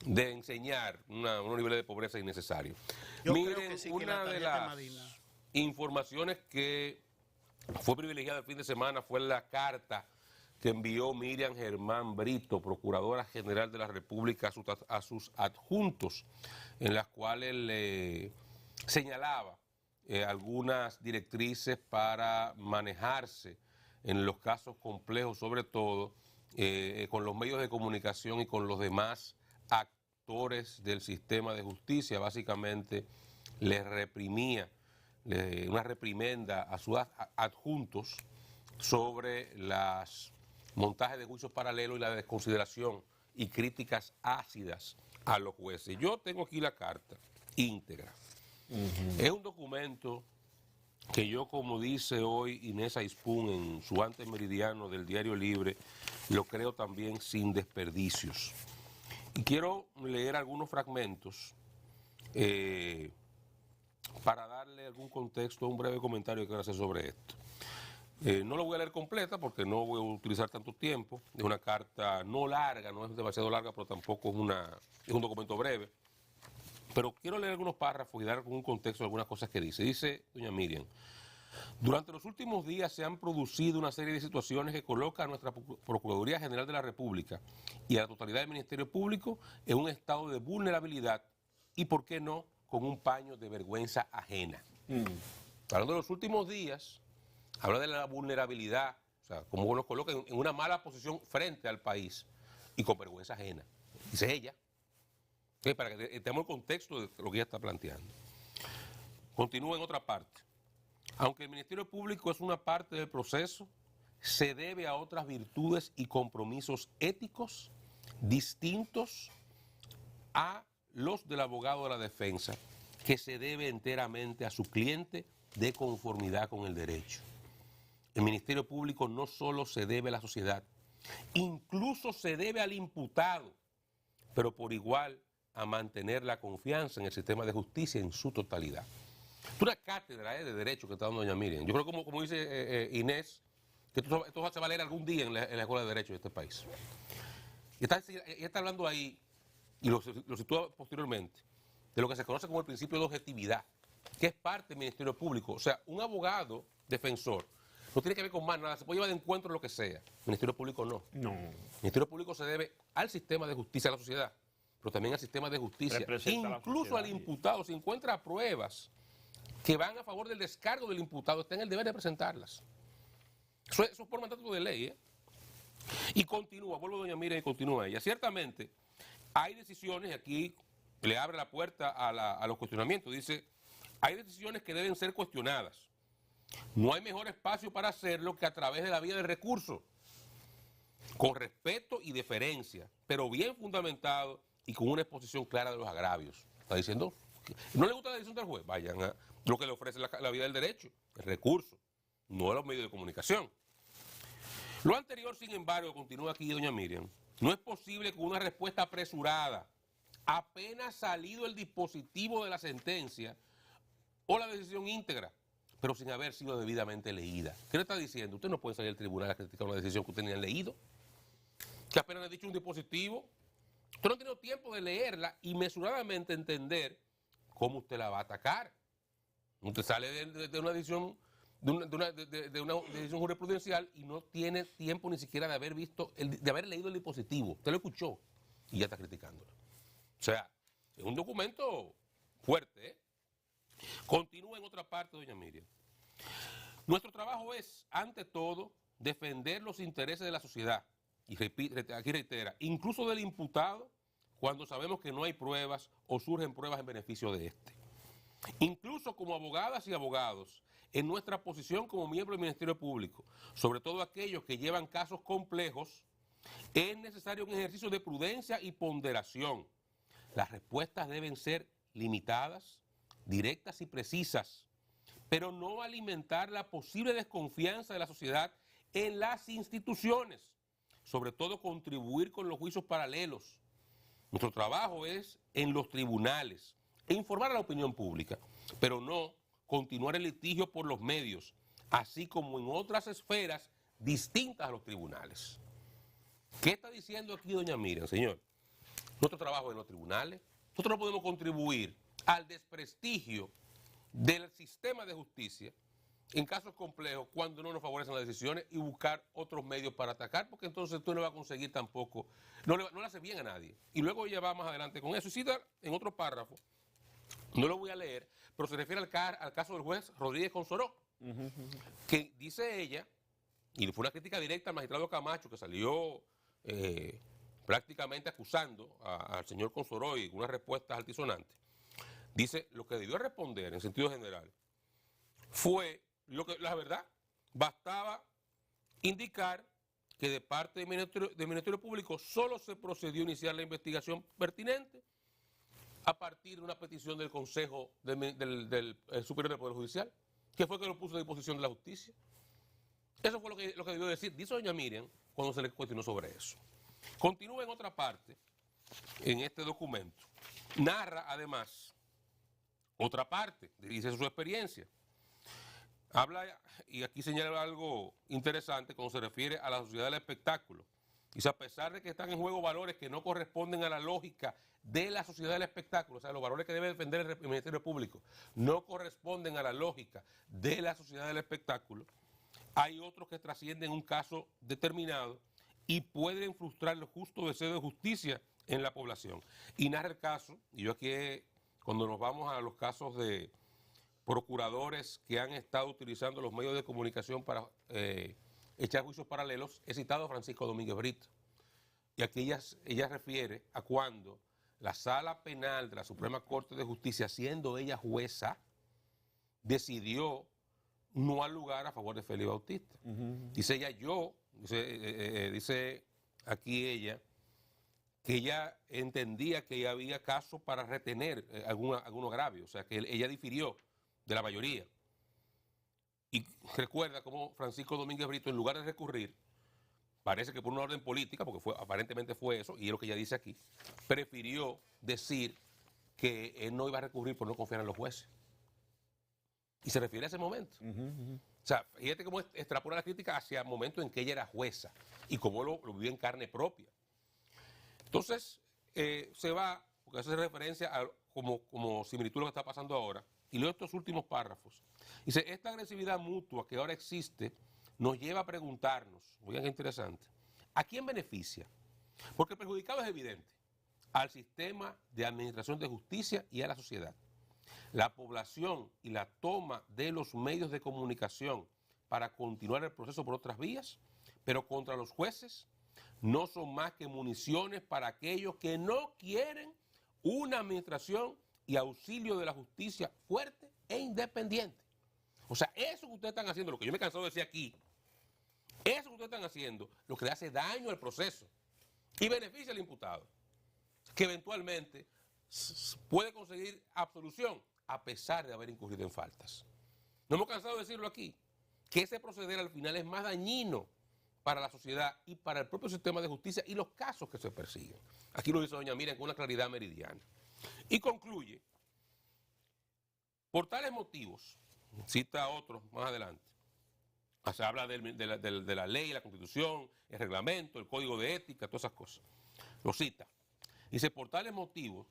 de enseñar unos niveles de pobreza innecesarios. Yo Miren, creo que sí, que una la de tarjeta las Madina. informaciones que fue privilegiada el fin de semana fue la carta que envió Miriam Germán Brito, Procuradora General de la República, a sus adjuntos, en las cuales le señalaba algunas directrices para manejarse en los casos complejos, sobre todo con los medios de comunicación y con los demás actores del sistema de justicia. Básicamente les reprimía una reprimenda a sus adjuntos sobre los montajes de juicios paralelos y la desconsideración y críticas ácidas a los jueces. Yo tengo aquí la carta íntegra. Es un documento que yo, como dice hoy Inés Aispun en su antes meridiano del Diario Libre, lo creo también sin desperdicios. Y quiero leer algunos fragmentos para darle algún contexto, un breve comentario que quiero hacer sobre esto. No lo voy a leer completa porque no voy a utilizar tanto tiempo. Es una carta no larga, no es demasiado larga, pero tampoco es un documento breve. Pero quiero leer algunos párrafos y dar algún contexto de algunas cosas que dice. Dice doña Miriam: durante los últimos días se han producido una serie de situaciones que colocan a nuestra Procuraduría General de la República y a la totalidad del Ministerio Público en un estado de vulnerabilidad y, ¿por qué no?, con un paño de vergüenza ajena. Hablando de los últimos días, habla de la vulnerabilidad, o sea, como nos coloca en una mala posición frente al país y con vergüenza ajena. Dice ella, para que tengamos el contexto de lo que ella está planteando. Continúa en otra parte. Aunque el Ministerio Público es una parte del proceso, se debe a otras virtudes y compromisos éticos distintos a los del abogado de la defensa, que se debe enteramente a su cliente de conformidad con el derecho. El Ministerio Público no solo se debe a la sociedad, incluso se debe al imputado, pero por igual a mantener la confianza en el sistema de justicia en su totalidad. Es una cátedra de derecho que está dando doña Miriam. Yo creo, como dice Inés, que esto va a valer algún día en la Escuela de Derecho de este país. Y está hablando ahí, y lo sitúa posteriormente, de lo que se conoce como el principio de objetividad, que es parte del Ministerio Público. O sea, un abogado defensor no tiene que ver con más nada, se puede llevar de encuentro lo que sea. El Ministerio Público no. No. El Ministerio Público se debe al sistema de justicia de la sociedad, pero también al sistema de justicia. Representa a la Incluso sociedad, al imputado, si encuentra pruebas que van a favor del descargo del imputado, está en el deber de presentarlas. Eso es por mandato de ley, ¿eh? Y continúa, vuelvo a doña Miriam y continúa ella. Ciertamente, hay decisiones, y aquí le abre la puerta a los cuestionamientos, dice, hay decisiones que deben ser cuestionadas. No hay mejor espacio para hacerlo que a través de la vía del recurso, con respeto y deferencia, pero bien fundamentado y con una exposición clara de los agravios. Está diciendo, no le gusta la decisión del juez, vayan a lo que le ofrece la vía del derecho, el recurso, no a los medios de comunicación. Lo anterior, sin embargo, continúa aquí doña Miriam, no es posible con una respuesta apresurada, apenas salido el dispositivo de la sentencia o la decisión íntegra, pero sin haber sido debidamente leída. ¿Qué le está diciendo? Usted no puede salir al tribunal a criticar una decisión que usted ni ha leído, que apenas le ha dicho un dispositivo. Usted no ha tenido tiempo de leerla y mesuradamente entender cómo usted la va a atacar. Usted sale de una decisión de una decisión jurisprudencial y no tiene tiempo ni siquiera de haber visto, de haber leído el dispositivo. Usted lo escuchó y ya está criticándolo. O sea, es un documento fuerte, ¿eh? Continúa en otra parte, doña Miriam. Nuestro trabajo es, ante todo, defender los intereses de la sociedad. Y aquí reitera, incluso del imputado, cuando sabemos que no hay pruebas o surgen pruebas en beneficio de éste. Incluso como abogadas y abogados, en nuestra posición como miembro del Ministerio Público, sobre todo aquellos que llevan casos complejos, es necesario un ejercicio de prudencia y ponderación. Las respuestas deben ser limitadas, directas y precisas, pero no alimentar la posible desconfianza de la sociedad en las instituciones, sobre todo contribuir con los juicios paralelos. Nuestro trabajo es en los tribunales e informar a la opinión pública, pero no continuar el litigio por los medios, así como en otras esferas distintas a los tribunales. ¿Qué está diciendo aquí doña Miriam, señor? nuestro trabajo en los tribunales. Nosotros no podemos contribuir al desprestigio del sistema de justicia en casos complejos cuando no nos favorecen las decisiones y buscar otros medios para atacar, porque entonces tú no vas a conseguir tampoco, no le hace bien a nadie. Y luego ella va más adelante con eso. Y cita en otro párrafo, no lo voy a leer, pero se refiere al caso del juez Rodríguez Consoró, que dice ella, y fue una crítica directa al magistrado Camacho, que salió prácticamente acusando al señor Consoró y unas respuestas altisonantes. Dice, lo que debió responder en sentido general fue lo que, la verdad, bastaba indicar que de parte del Ministerio Público solo se procedió a iniciar la investigación pertinente a partir de una petición del Consejo del Superior del Poder Judicial, que fue que lo puso a disposición de la justicia. Eso fue lo que debió decir, dice doña Miriam, cuando se le cuestionó sobre eso. Continúa en otra parte, en este documento. Narra, además, otra parte, dice su experiencia. Habla, y aquí señala algo interesante cuando se refiere a la sociedad del espectáculo. Dice, a pesar de que están en juego valores que no corresponden a la lógica de la sociedad del espectáculo, o sea, los valores que debe defender el Ministerio Público no corresponden a la lógica de la sociedad del espectáculo, hay otros que trascienden un caso determinado y pueden frustrar el justo deseo de justicia en la población. Y narra el caso, y yo aquí, cuando nos vamos a los casos de procuradores que han estado utilizando los medios de comunicación para echar juicios paralelos, he citado a Francisco Domínguez Brito. Y aquí ella refiere a cuando la Sala Penal de la Suprema Corte de Justicia, siendo ella jueza, decidió no dar lugar a favor de Félix Bautista. Dice ella, dice aquí ella, que ella entendía que había caso para retener algún agravio, o sea, que ella difirió de la mayoría. Y recuerda cómo Francisco Domínguez Brito, en lugar de recurrir, parece que por una orden política, porque aparentemente fue eso, y es lo que ella dice aquí, prefirió decir que él no iba a recurrir por no confiar en los jueces. Y se refiere a ese momento. O sea, fíjate cómo extrapola la crítica hacia el momento en que ella era jueza y cómo lo vivió en carne propia. Entonces, se va, porque hace referencia a como similitud a lo que está pasando ahora, y leo estos últimos párrafos. Dice, esta agresividad mutua que ahora existe nos lleva a preguntarnos, oigan qué interesante, ¿a quién beneficia? Porque el perjudicado es evidente, al sistema de administración de justicia y a la sociedad. La población y la toma de los medios de comunicación para continuar el proceso por otras vías, pero contra los jueces no son más que municiones para aquellos que no quieren una administración y auxilio de la justicia fuerte e independiente. O sea, eso que ustedes están haciendo, lo que yo me he cansado de decir aquí, eso que ustedes están haciendo, lo que le hace daño al proceso y beneficia al imputado, que eventualmente puede conseguir absolución a pesar de haber incurrido en faltas. No hemos cansado de decirlo aquí, que ese proceder al final es más dañino para la sociedad y para el propio sistema de justicia y los casos que se persiguen. Aquí lo dice doña Miriam con una claridad meridiana. Y concluye, por tales motivos, cita a otros más adelante, o sea, habla de la ley, la constitución, el reglamento, el código de ética, todas esas cosas. Lo cita. Dice, por tales motivos,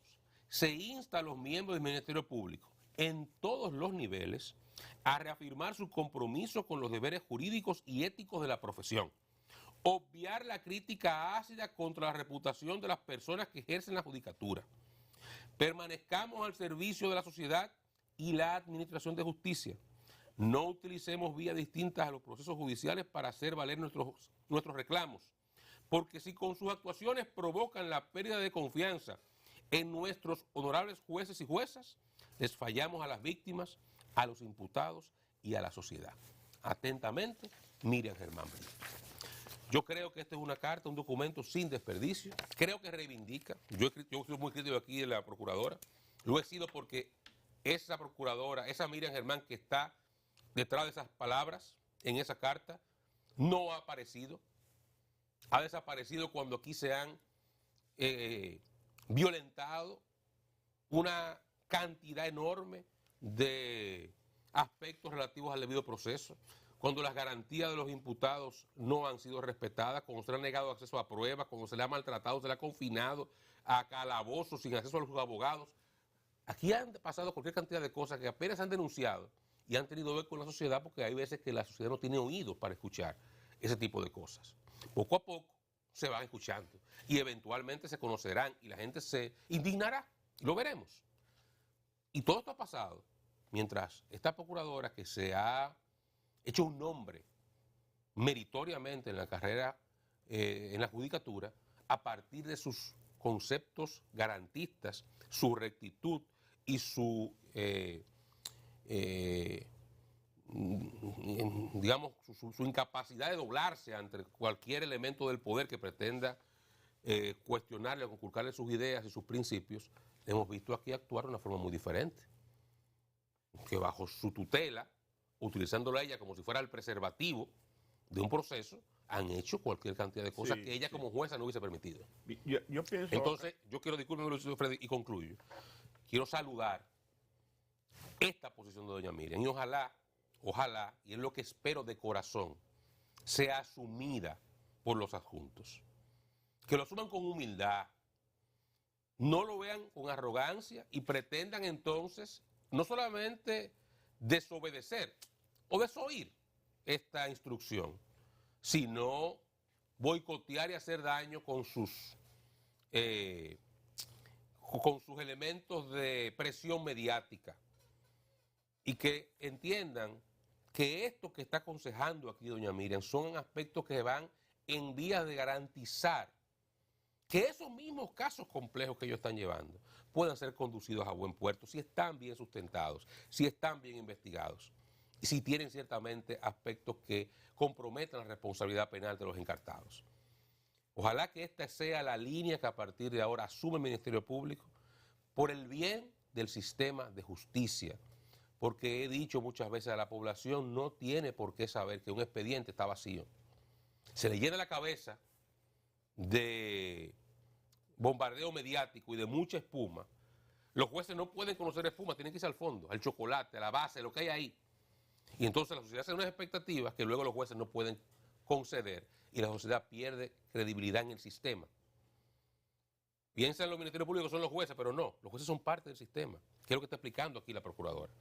se insta a los miembros del Ministerio Público en todos los niveles a reafirmar su compromiso con los deberes jurídicos y éticos de la profesión, obviar la crítica ácida contra la reputación de las personas que ejercen la judicatura, permanezcamos al servicio de la sociedad y la administración de justicia, no utilicemos vías distintas a los procesos judiciales para hacer valer nuestros reclamos, porque si con sus actuaciones provocan la pérdida de confianza en nuestros honorables jueces y juezas, les fallamos a las víctimas, a los imputados y a la sociedad. Atentamente, Miriam Germán Brito. Yo creo que esta es una carta, un documento sin desperdicio. Creo que reivindica. Yo soy muy crítico aquí de la procuradora. Lo he sido porque esa procuradora, esa Miriam Germán que está detrás de esas palabras en esa carta, no ha aparecido. Ha desaparecido cuando aquí se han violentado una cantidad enorme de aspectos relativos al debido proceso, cuando las garantías de los imputados no han sido respetadas, cuando se le ha negado acceso a pruebas, cuando se le ha maltratado, se le ha confinado a calabozos sin acceso a los abogados. Aquí han pasado cualquier cantidad de cosas que apenas han denunciado y han tenido eco en la sociedad, porque hay veces que la sociedad no tiene oídos para escuchar ese tipo de cosas. Poco a poco se van escuchando y eventualmente se conocerán y la gente se indignará. Lo veremos. Y todo esto ha pasado mientras esta procuradora, que se ha hecho un nombre meritoriamente en la carrera, en la judicatura, a partir de sus conceptos garantistas, su rectitud y su, digamos, su incapacidad de doblarse ante cualquier elemento del poder que pretenda cuestionarle o conculcarle sus ideas y sus principios. Hemos visto aquí actuar de una forma muy diferente, que bajo su tutela, utilizándola a ella como si fuera el preservativo de un proceso, han hecho cualquier cantidad de cosas que ella como jueza no hubiese permitido. Yo pienso... Entonces, yo quiero, discúlpeme, Freddy, y concluyo. Quiero saludar esta posición de doña Miriam y ojalá, y es lo que espero de corazón, sea asumida por los adjuntos. Que lo asuman con humildad, no lo vean con arrogancia y pretendan entonces no solamente desobedecer o desoír esta instrucción, sino boicotear y hacer daño con sus elementos de presión mediática, y que entiendan que esto que está aconsejando aquí doña Miriam son aspectos que van en vías de garantizar que esos mismos casos complejos que ellos están llevando puedan ser conducidos a buen puerto si están bien sustentados, si están bien investigados y si tienen ciertamente aspectos que comprometan la responsabilidad penal de los encartados. Ojalá que esta sea la línea que a partir de ahora asume el Ministerio Público por el bien del sistema de justicia, porque he dicho muchas veces a la población no tiene por qué saber que un expediente está vacío. Se le llena la cabeza de bombardeo mediático y de mucha espuma. Los jueces no pueden conocer espuma, tienen que irse al fondo, al chocolate, a la base, lo que hay ahí. Y entonces la sociedad hace unas expectativas que luego los jueces no pueden conceder y la sociedad pierde credibilidad en el sistema. Piensan los ministerios públicos son los jueces, pero no, los jueces son parte del sistema, que es lo que está explicando aquí la procuradora.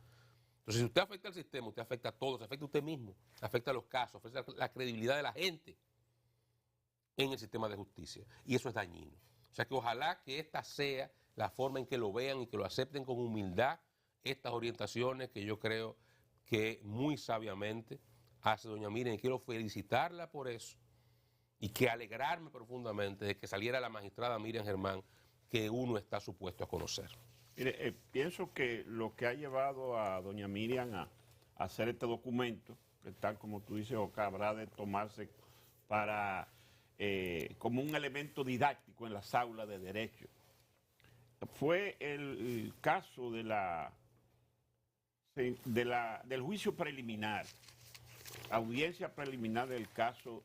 Entonces, si usted afecta al sistema, usted afecta a todos, afecta a usted mismo, afecta a los casos, afecta a la credibilidad de la gente en el sistema de justicia. Y eso es dañino. O sea que ojalá que esta sea la forma en que lo vean y que lo acepten con humildad, estas orientaciones que yo creo que muy sabiamente hace doña Miriam, y quiero felicitarla por eso y que alegrarme profundamente de que saliera la magistrada Miriam Germán, que uno está supuesto a conocer. Mire, pienso que lo que ha llevado a doña Miriam a hacer este documento, que tal como tú dices, Oca, habrá de tomarse para como un elemento didáctico en las aulas de derecho, fue el caso del juicio preliminar, audiencia preliminar del caso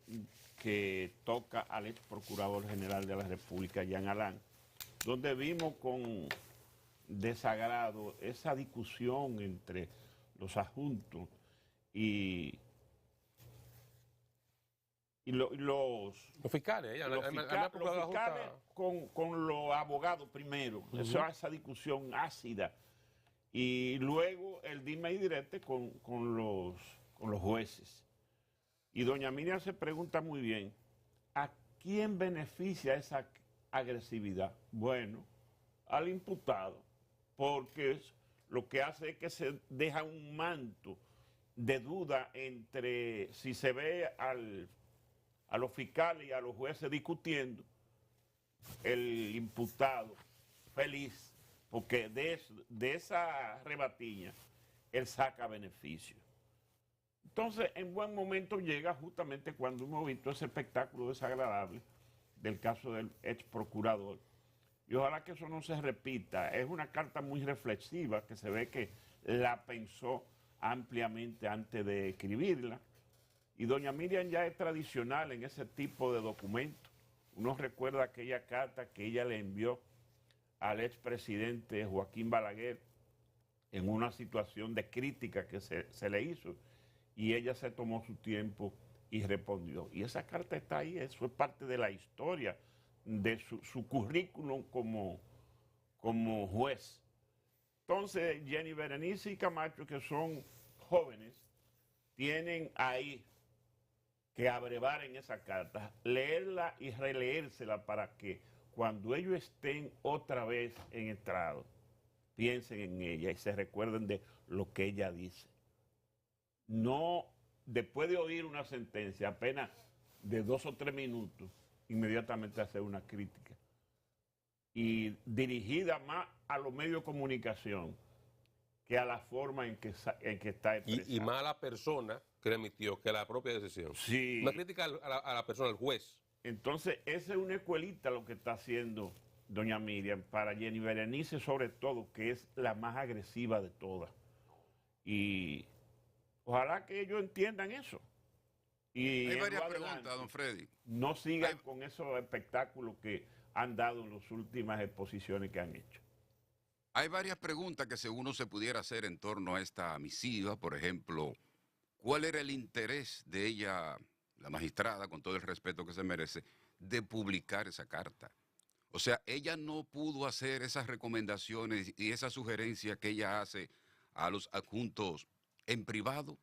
que toca al ex procurador general de la República, Jean Alain, donde vimos con desagrado esa discusión entre los adjuntos y los fiscales, los fiscales con los abogados primero, esa discusión ácida, y luego el dime y direte con los jueces. Y doña Miriam se pregunta muy bien, ¿a quién beneficia esa agresividad? Bueno, al imputado, porque lo que hace es que se deja un manto de duda entre si se ve a los fiscales y a los jueces discutiendo, el imputado feliz, porque de esa rebatiña él saca beneficio. Entonces, en buen momento llega justamente cuando hemos visto ese espectáculo desagradable del caso del ex procurador. Y ojalá que eso no se repita. Es una carta muy reflexiva que se ve que la pensó ampliamente antes de escribirla. Y doña Miriam ya es tradicional en ese tipo de documentos. Uno recuerda aquella carta que ella le envió al expresidente Joaquín Balaguer en una situación de crítica que se le hizo, y ella se tomó su tiempo y respondió. Y esa carta está ahí, eso es parte de la historia de su currículum como juez. Entonces, Jenny Berenice y Camacho, que son jóvenes, tienen ahí que abrevar en esa carta, leerla y releérsela para que cuando ellos estén otra vez en estrado, piensen en ella y se recuerden de lo que ella dice. No, después de oír una sentencia, apenas de 2 o 3 minutos, inmediatamente hacer una crítica. Y dirigida más a los medios de comunicación que a la forma en que está expresada. Y más a la persona que le emitió que a la propia decisión. Sí. Una crítica a la persona, al juez. Entonces, esa es una escuelita lo que está haciendo doña Miriam para Jenny Berenice, sobre todo, que es la más agresiva de todas. Y ojalá que ellos entiendan eso. Y hay varias preguntas, don Freddy. No sigan con esos espectáculos que han dado en las últimas exposiciones que han hecho. Hay varias preguntas que según uno se pudiera hacer en torno a esta misiva. Por ejemplo, ¿cuál era el interés de ella, la magistrada, con todo el respeto que se merece, de publicar esa carta? O sea, ella no pudo hacer esas recomendaciones y esas sugerencias que ella hace a los adjuntos en privado.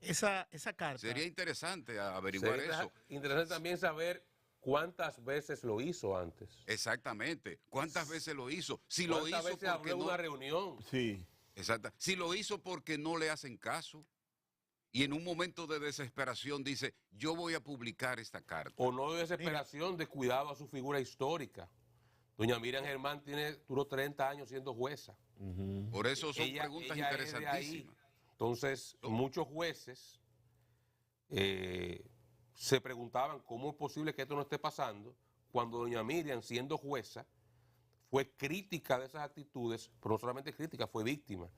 Esa carta. Sería interesante averiguar eso. Interesante también saber cuántas veces lo hizo antes. Exactamente. ¿Cuántas veces lo hizo? Si lo ¿Cuántas hizo veces porque habló en no, una reunión? Sí. exacto. Si lo hizo porque no le hacen caso y en un momento de desesperación dice, yo voy a publicar esta carta. O no de desesperación, de cuidado a su figura histórica. Doña Miriam Germán duró 30 años siendo jueza. Por eso son preguntas ella es de interesantísimas. ahí. Entonces, muchos jueces se preguntaban cómo es posible que esto no esté pasando cuando doña Miriam, siendo jueza, fue crítica de esas actitudes, pero no solamente crítica, fue víctima.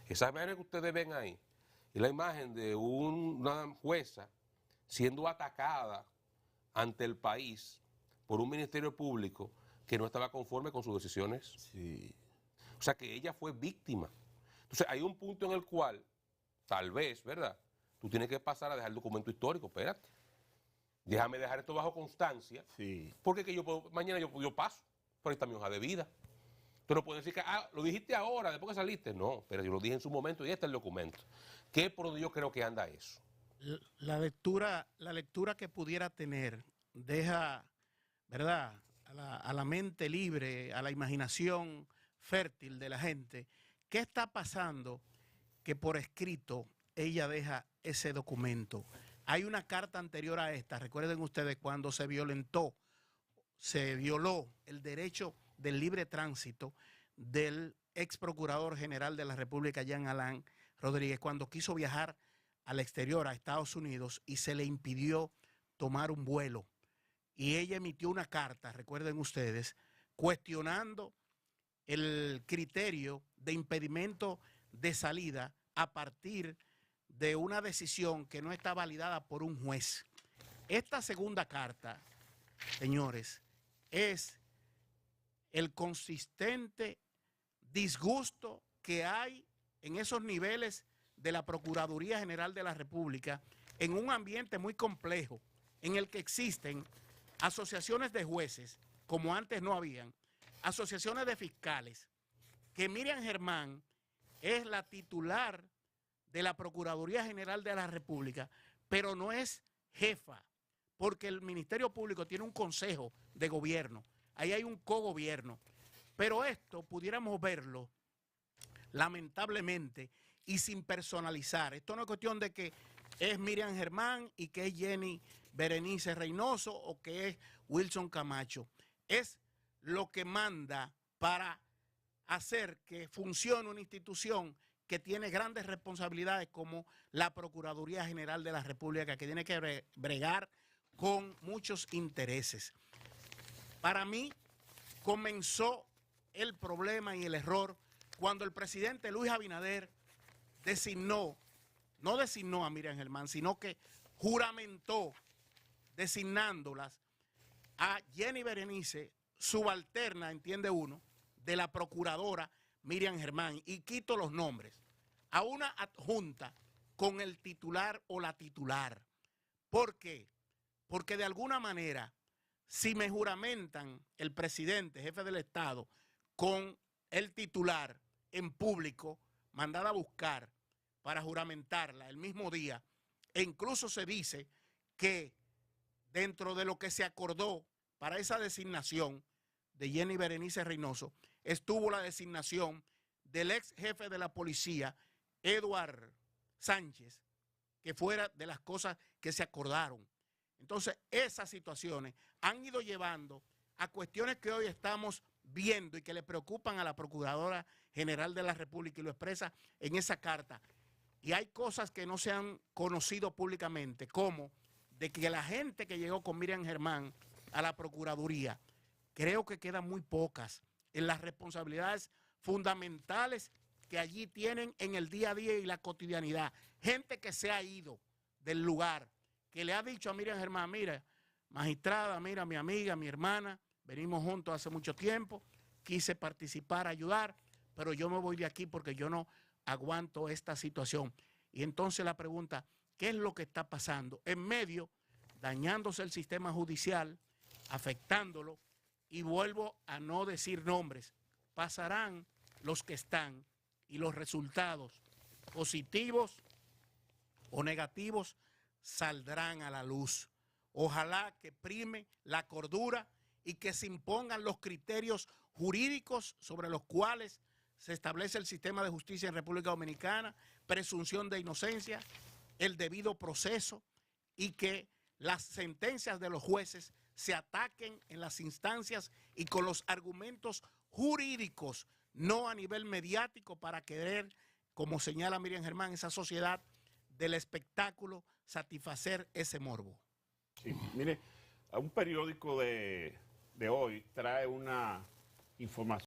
Esa imagen que ustedes ven ahí es la imagen de una jueza siendo atacada ante el país por un ministerio público que no estaba conforme con sus decisiones. Sí. O sea que ella fue víctima. Entonces hay un punto en el cual, tal vez, ¿verdad? Tú tienes que pasar a dejar el documento histórico, espérate. Déjame dejar esto bajo constancia, Sí. porque que mañana yo paso, pero ahí está mi hoja de vida. Tú no puedes decir que, lo dijiste ahora, después que saliste. No, pero yo lo dije en su momento y este es el documento. ¿Qué por donde yo creo que anda eso? La lectura que pudiera tener deja, ¿verdad?, a la mente libre, a la imaginación fértil de la gente. ¿Qué está pasando que por escrito ella deja ese documento? Hay una carta anterior a esta, recuerden ustedes, cuando se violó el derecho del libre tránsito del ex procurador general de la República, Jean Alain Rodríguez, cuando quiso viajar al exterior, a Estados Unidos, y se le impidió tomar un vuelo. Y ella emitió una carta, recuerden ustedes, cuestionando el criterio de impedimento de salida a partir de una decisión que no está validada por un juez. Esta segunda carta, señores, es el consistente disgusto que hay en esos niveles de la Procuraduría General de la República, en un ambiente muy complejo, en el que existen asociaciones de jueces, como antes no habían, asociaciones de fiscales, que Miriam Germán es la titular de la Procuraduría General de la República, pero no es jefa, porque el Ministerio Público tiene un consejo de gobierno, ahí hay un cogobierno, pero esto pudiéramos verlo, lamentablemente, y sin personalizar. Esto no es cuestión de que es Miriam Germán y que es Jenny Berenice Reynoso o que es Wilson Camacho. Es lo que manda para hacer que funcione una institución que tiene grandes responsabilidades como la Procuraduría General de la República, que tiene que bregar con muchos intereses. Para mí comenzó el problema y el error cuando el presidente Luis Abinader no designó a Miriam Germán, sino que juramentó designándolas a Jenny Berenice, subalterna, entiende uno, de la procuradora Miriam Germán, y quito los nombres, a una adjunta con el titular o la titular. ¿Por qué? Porque de alguna manera si me juramentan el presidente, jefe del Estado, con el titular en público, mandada a buscar para juramentarla el mismo día, e incluso se dice que dentro de lo que se acordó para esa designación de Jenny Berenice Reynoso, estuvo la designación del ex jefe de la policía, Eduard Sánchez, que fuera de las cosas que se acordaron. Entonces, esas situaciones han ido llevando a cuestiones que hoy estamos viendo y que le preocupan a la Procuradora General de la República, y lo expresa en esa carta. Y hay cosas que no se han conocido públicamente, como de que la gente que llegó con Miriam Germán a la Procuraduría, creo que quedan muy pocas en las responsabilidades fundamentales que allí tienen en el día a día y la cotidianidad. Gente que se ha ido del lugar, que le ha dicho a Miriam Germán: mira, magistrada, mira, mi amiga, mi hermana, venimos juntos hace mucho tiempo, quise participar, ayudar, pero yo me voy de aquí porque yo no aguanto esta situación. Y entonces la pregunta, ¿qué es lo que está pasando? En medio, dañándose el sistema judicial, afectándolo, y vuelvo a no decir nombres, pasarán los que están y los resultados positivos o negativos saldrán a la luz. Ojalá que prime la cordura y que se impongan los criterios jurídicos sobre los cuales se establece el sistema de justicia en República Dominicana, presunción de inocencia, el debido proceso, y que las sentencias de los jueces se ataquen en las instancias y con los argumentos jurídicos, no a nivel mediático para querer, como señala Miriam Germán, esa sociedad del espectáculo, satisfacer ese morbo. Sí, mire, un periódico de hoy trae una información